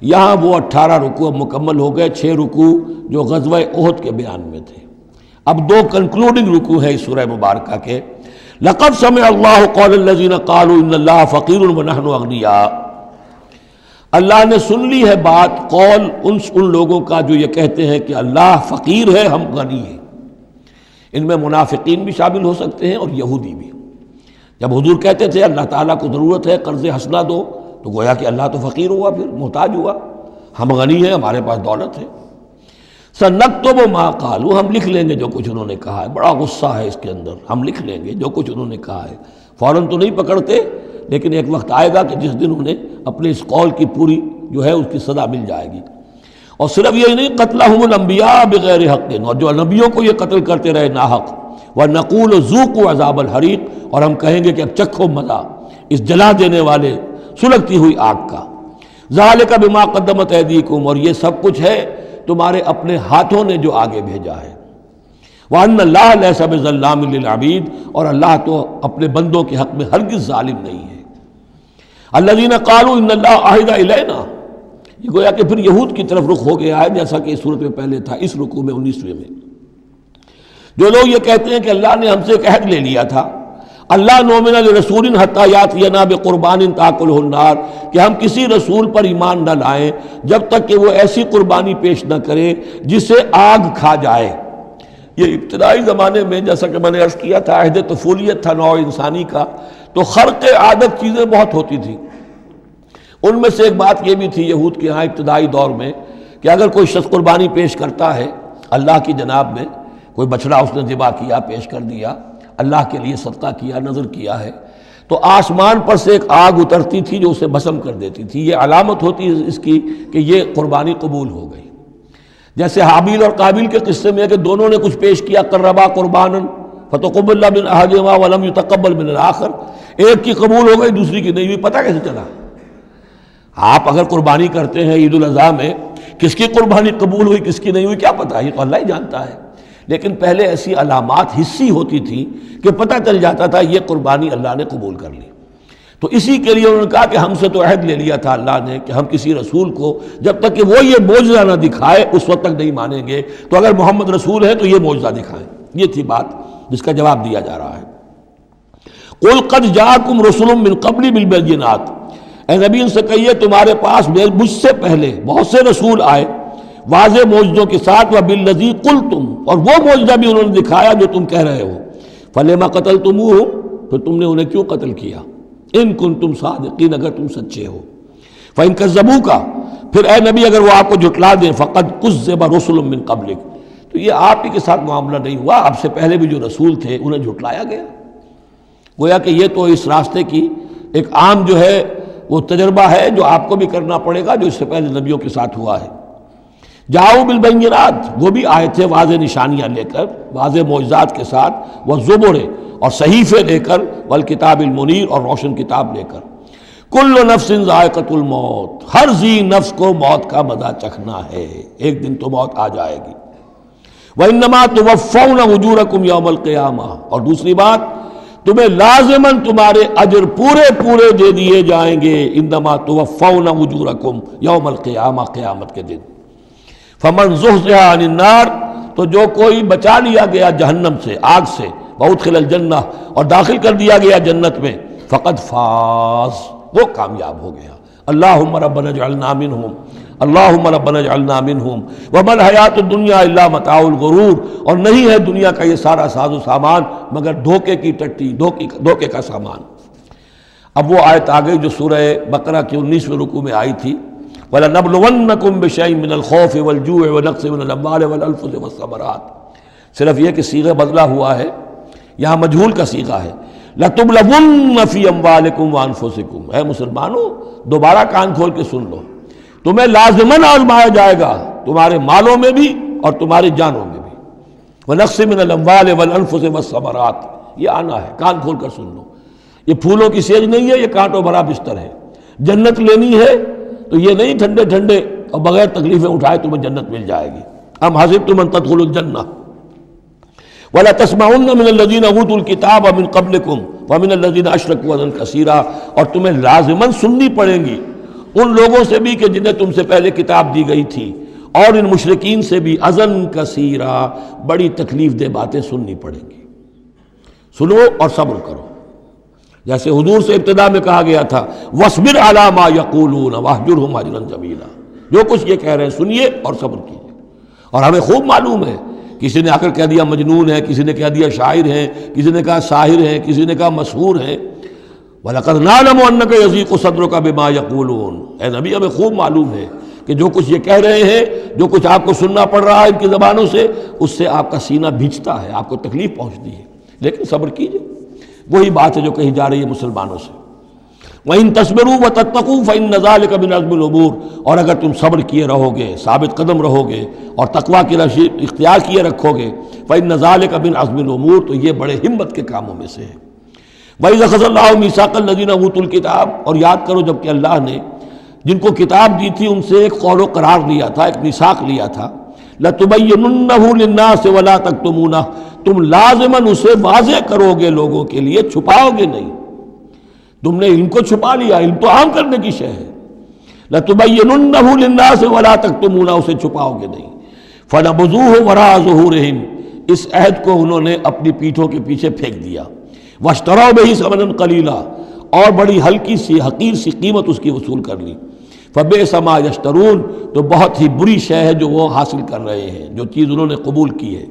یہاں وہ 18 رکوع مکمل ہو گئے، 6 رکوع جو غزوہ احد کے بیان میں تھے۔ اب 2 کنکلوڈنگ رکوع ہے اس سورہ مبارکہ کے۔ لقد سمع اللہ قول الذین قالوا ان اللہ فقیر ونحن اغنیاء، اللہ نے سن لی ہے بات، قول ان لوگوں کا جو یہ کہتے ہیں کہ اللہ فقیر ہے، ہم غنی ہیں۔ ان میں منافقین بھی شامل ہو سکتے ہیں اور یہودی بھی۔ جب حضور کہتے تھے اللہ تعالیٰ کو ضرورت ہے قرض حسنہ دو، تو گویا کہ اللہ تو فقیر ہوا، پھر محتاج ہوا، ہم غنی ہیں، ہمارے پاس دولت ہے۔ سنکتب ما قالوا، ہم لکھ لیں گے جو کچھ انہوں نے کہا ہے۔ بڑا غصہ ہے اس کے اندر، ہم لکھ لیں گے جو کچھ انہوں نے کہا ہے۔ فوراً تو نہیں پکڑتے، لیکن ایک وقت آئے گا کہ جس دن انہیں اپنے اس قول کی پوری جو ہے اس کی سزا مل جائے گی۔ اور صرف یہی نہیں، قتلہم الانبیاء بغیر حق، اور جو نبیوں کو یہ قتل کرتے رہے ناحق، وَنَقُولُ ذُوقُوا عَذَابَ الْحَرِيقِ، اور ہم کہیں گے کہ اب چکھو مزہ اس جلا دینے والے سلگتی ہوئی آگ کا۔ ذَلِكَ بِمَا قَدَّمَتْ أَيْدِيكُمْ، اور یہ سب کچھ ہے تمہارے اپنے ہاتھوں نے جو آگے بھیجا ہے۔ وَأَنَّ اللَّهَ لَيْسَ بِظَلَّامٍ لِّلْعَبِيدِ، اور اللہ تو اپنے بندوں کے حق میں ہرگز ظالم نہیں ہے۔ الَّذِينَ قَالُوا إِنَّ اللَّهَ عَهِدَ إِلَيْنَا، یہ گویا کہ پھر یہود کی طرف رخ ہو گیا ہے، جیسا کہ اس صورت میں پہلے تھا، اس رکوع میں 19ویں میں۔ جو لوگ یہ کہتے ہیں کہ اللہ نے ہم سے ایک عہد لے لیا تھا، اللہ نؤمن لرسول حتی یاتینا بقربان تاکلہ النار، کہ ہم کسی رسول پر ایمان نہ لائیں جب تک کہ وہ ایسی قربانی پیش نہ کرے جسے آگ کھا جائے۔ یہ ابتدائی زمانے میں جیسا کہ میں نے عرض کیا تھا، عہد طفولیت تھا نوع انسانی کا، تو خرق عادت چیزیں بہت ہوتی تھی۔ ان میں سے ایک بات یہ بھی تھی یہود کے ہاں ابتدائی دور میں کہ اگر کوئی شخص قربانی پیش کرتا ہے اللہ کی جناب میں، کوئی بچڑا اس نے ذبح کیا، پیش کر دیا، اللہ کے لیے صدقہ کیا، نذر کیا ہے، تو آسمان پر سے ایک آگ اترتی تھی جو اسے بھسم کر دیتی تھی۔ یہ علامت ہوتی ہے اس کی کہ یہ قربانی قبول ہو گئی۔ جیسے حابیل اور قابیل کے قصے میں ہے کہ دونوں نے کچھ پیش کیا، قربا قربانا فتقبل من احدہما ولم یتقبل من الآخر، ایک کی قبول ہو گئی دوسری کی نہیں ہوئی۔ پتہ کیسے چلا؟ آپ اگر قربانی کرتے ہیں عید الاضحیٰ میں، کس کی قربانی قبول ہوئی کس کی نہیں ہوئی کیا پتہ، یہ تو اللہ ہی جانتا ہے۔ لیکن پہلے ایسی علامات حسی ہوتی تھی کہ پتہ چل جاتا تھا یہ قربانی اللہ نے قبول کر لی۔ تو اسی کے لیے انہوں نے کہا کہ ہم سے تو عہد لے لیا تھا اللہ نے کہ ہم کسی رسول کو جب تک کہ وہ یہ معجزہ نہ دکھائے اس وقت تک نہیں مانیں گے، تو اگر محمد رسول ہے تو یہ معجزہ دکھائیں۔ یہ تھی بات جس کا جواب دیا جا رہا ہے۔ قُلْ قَدْ جَاءَكُمْ رُسُلٌ مِّن قَبْلِ بِالْبَيِّنَاتِ، اے نبی ان سے کہیے تمہارے پاس مجھ سے پہلے بہت سے رسول آئے واضح معجزوں کے ساتھ، وَبِالَّذِي قُلْتُمْ، اور وہ معجزہ بھی انہوں نے دکھایا جو تم کہہ رہے ہو۔ فَلِمَ قَتَلْتُمُوهُمْ، پھر تم نے انہیں کیوں قتل کیا؟ ان کنتم صادقین، اگر تم سچے ہو۔ فَإِن كَذَّبُوكَ، پھر اے نبی اگر وہ آپ کو جھٹلا دیں، فَقَدْ كُذِّبَ رُسُلٌ مِّن قَبْلِكَ، تو یہ آپ ہی کے ساتھ معاملہ نہیں ہوا، آپ سے پہلے بھی جو رسول تھے انہیں جھٹلایا گیا۔ گویا کہ یہ تو اس راستے کی ایک عام جو ہے وہ تجربہ ہے جو آپ کو بھی کرنا پڑے گا، جو اس سے پہلے نبیوں کے ساتھ ہوا ہے۔ جاؤ بالبینات، وہ بھی آئے تھے واضح نشانیاں لے کر، واضح معجزات کے ساتھ، والزبر، اور صحیفے لے کر، والکتاب المنیر، اور روشن کتاب لے کر۔ کل نفس ذائقۃ الموت، ہر ذی نفس کو موت کا مزہ چکھنا ہے، ایک دن تو موت آ جائے گی۔ وانما توفون اجورکم یوم القیامہ، اور دوسری بات تمہیں لازماً تمہارے اجر پورے پورے دے دیے جائیں گے، انما توفون اجورکم یوم القیامہ، قیامت کے دن۔ فمن زحزح عن النار، تو جو کوئی بچا لیا گیا جہنم سے، آگ سے، وادخل الجنہ، اور داخل کر دیا گیا جنت میں، فقد فاز، وہ کامیاب ہو گیا۔ اللہم ربنا اجعلنا منہم، اللہم ربنا اجعلنا منہم، وما الحیات الدنیا الا متاع الغرور، اور نہیں ہے دنیا کا یہ سارا ساز و سامان مگر دھوکے کی ٹٹی، دھوکے کا سامان۔ اب وہ آیت آ گئی جو سورہ بقرہ کے 19ویں رکوع میں آئی تھی، وَلَنَبْلُوَنَّكُمْ بِشَيْءٍ مِّنَ الْخَوْفِ وَالْجُوعِ وَنَقْصٍ مِّنَ الْأَمْوَالِ وَالْأَنفُسِ وَالثَّمَرَاتِ، صرف یہ کہ صیغہ بدلا ہوا ہے، یہاں مجہول کا صیغہ ہے۔ لَتُبْلَوُنَّ فِي أَمْوَالِكُمْ وَأَنفُسِكُمْ، اے مسلمانوں دوبارہ کان کھول کے سن لو، تمہیں لازماً آزمایا جائے گا، تمہارے مالوں میں بھی اور تمہاری جانوں میں بھی۔ وَنَقْصٍ مِّنَ الْأَمْوَالِ وَالْأَنفُسِ وَالثَّمَرَاتِ، یہ آنا ہے، کان کھول کر سن لو۔ یہ پھولوں کی سیج نہیں ہے، یہ کانٹوں بھرا بستر ہے۔ جنت لینی ہے تو یہ نہیں ٹھنڈے ٹھنڈے اور بغیر تکلیفیں اٹھائے تمہیں جنت مل جائے گی۔ ام حسبتم ان تدخلوا الجنہ ولا تسمعن من الذین اوتوا الکتاب من قبلکم ومن الذین اشرکوا اذى کثیرا، اور تمہیں لازماً سننی پڑیں گی ان لوگوں سے بھی کہ جنہیں تم سے پہلے کتاب دی گئی تھی، اور ان مشرکین سے بھی اذن کثیرا، بڑی تکلیف دہ باتیں سننی پڑیں گی۔ سنو اور صبر کرو، جیسے حضور سے ابتدا میں کہا گیا تھا وَاصْبِرْ عَلَىٰ مَا يَقُولُونَ وَاهْجُرْهُمْ هَجْرًا جَمِيلًا، جو کچھ یہ کہہ رہے ہیں سنیے اور صبر کیجیے۔ اور ہمیں خوب معلوم ہے، کسی نے آ کر کہہ دیا مجنون ہے، کسی نے کہہ دیا شاعر ہے، کسی نے کہا ساحر ہے، کسی نے کہا مسحور ہے۔ وَلَقَدْ نَعْلَمُ أَنَّكَ يَضِيقُ صَدْرُكَ بِمَا يَقُولُونَ، اے نبی ہمیں خوب معلوم ہے کہ جو کچھ یہ کہہ رہے ہیں، جو کچھ آپ کو سننا پڑ رہا ہے ان کی زبانوں سے، اس سے آپ کا سینہ بھیجتا ہے، آپ کو تکلیف پہنچتی ہے، لیکن صبر کیجیے۔ وہی بات ہے جو کہی جا رہی ہے مسلمانوں سے، وَإِن تَصْبِرُوا وَتَتَّقُوا فَإِنَّ ذَلِكَ مِنْ عَزْمِ الْأُمُورِ، اور اگر تم صبر کیے رہو گے، ثابت قدم رہو گے اور تقویٰ کی راہ اختیار کیے رکھو گے، فَإِنَّ ذَلِكَ مِنْ عَزْمِ الْأُمُورِ، تو یہ بڑے ہمت کے کاموں میں سے ہے۔ وَإِذْ أَخَذَ اللَّهُ مِيثَاقَ الَّذِينَ أُوتُوا الْكِتَابَ، اور یاد کرو جب کہ اللہ نے جن کو کتاب دی تھی ان سے ایک قول و قرار لیا تھا، ایک میثاق لیا تھا، لَتُبَيِّنُنَّهُ لِلنَّاسِ وَلَا تَكْتُمُونَهُ، تم لازماً اسے واضح کرو گے لوگوں کے لیے، چھپاؤ گے نہیں۔ تم نے علم کو چھپا لیا، علم تو عام کرنے کی شے ہے، لَتُبَيِّنُنَّهُ لِلنَّاسِ وَلَا تَكْتُمُونَهُ، اسے چھپاؤ گے نہیں۔ فَنَبَذُوهُ وَرَاءَ ظُهُورِهِمْ، اس عہد کو انہوں نے اپنی پیٹھوں کے پیچھے پھینک دیا۔ وَاشْتَرَوْا بِهِ ثَمَنًا قَلِيلًا، اور بڑی ہلکی سی حقیر سی قیمت اس کی وصول کر لی۔ فَبِئْسَ مَا يَشْتَرُونَ، تو بہت ہی بری شے ہے جو وہ حاصل کر رہے ہیں، جو چیز انہوں نے قبول کی ہے۔